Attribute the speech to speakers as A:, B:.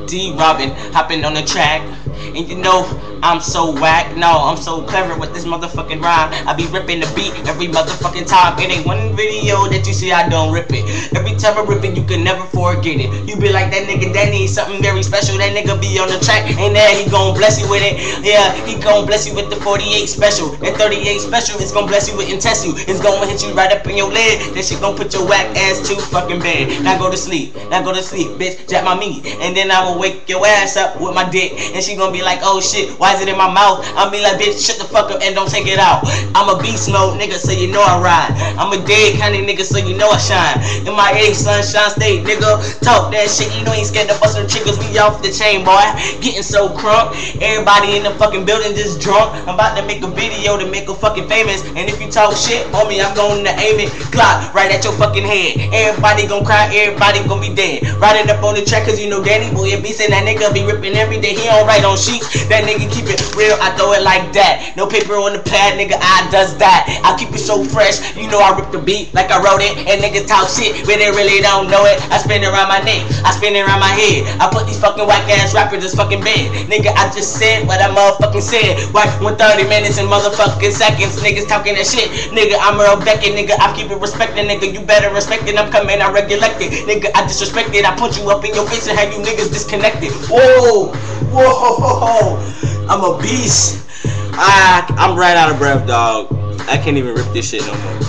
A: D Robin hopping on the track, and you know I'm so whack. No, I'm so clever with this motherfucking rhyme. I be ripping the beat every motherfucking time. It ain't one video that you see I don't rip it. Every time I rip it, you can never forget it. You be like, that nigga that needs something very special. That nigga be on the track, and there he gon' bless you with it. Yeah, he gon' bless you with the 48 special. That 38 special is gon' bless you with and test you. It's gon' hit you right up in your lid. That shit gon' put your whack ass to fucking bed. Now go to sleep. Now go to sleep, bitch. Jack my meat, and then I will wake your ass up with my dick, and she gon' be like, oh shit, why is it in my mouth? I'll be like, bitch, shut the fuck up and don't take it out. I'm a beast mode nigga, so you know I ride. I'm a dead kind of nigga, so you know I shine. In my age, sunshine state, nigga. Talk that shit, you know ain't scared to bust some triggers. We off the chain, boy. Getting so crunk. Everybody in the fucking building just drunk. I'm about to make a video to make her fucking famous, and if you talk shit on me, I'm going to aim it. Clock right at your fucking head. Everybody gon' cry, everybody gon' be dead. Ride it up on the track, cause you know Danny boy, if he saying that nigga be ripping every day. He don't write on sheets. That nigga keep it real, I throw it like that. No paper on the pad, nigga, I does that. I keep it so fresh, you know I rip the beat like I wrote it. And niggas talk shit, but they really don't know it. I spin it around my neck, I spin it around my head. I put these fucking whack ass rappers in fucking bed. Nigga, I just said what I motherfucking said. Right, 130 minutes and motherfucking seconds. Niggas talking that shit. Nigga, I'm Earl Beckett, nigga, I keep it respected, nigga. You better respect it, I'm coming, I regulate it. Nigga, I disrespect it, I punch you up in your face and have you niggas disconnected. Whoa, whoa, I'm a beast. I'm right out of breath, dog. I can't even rip this shit no more.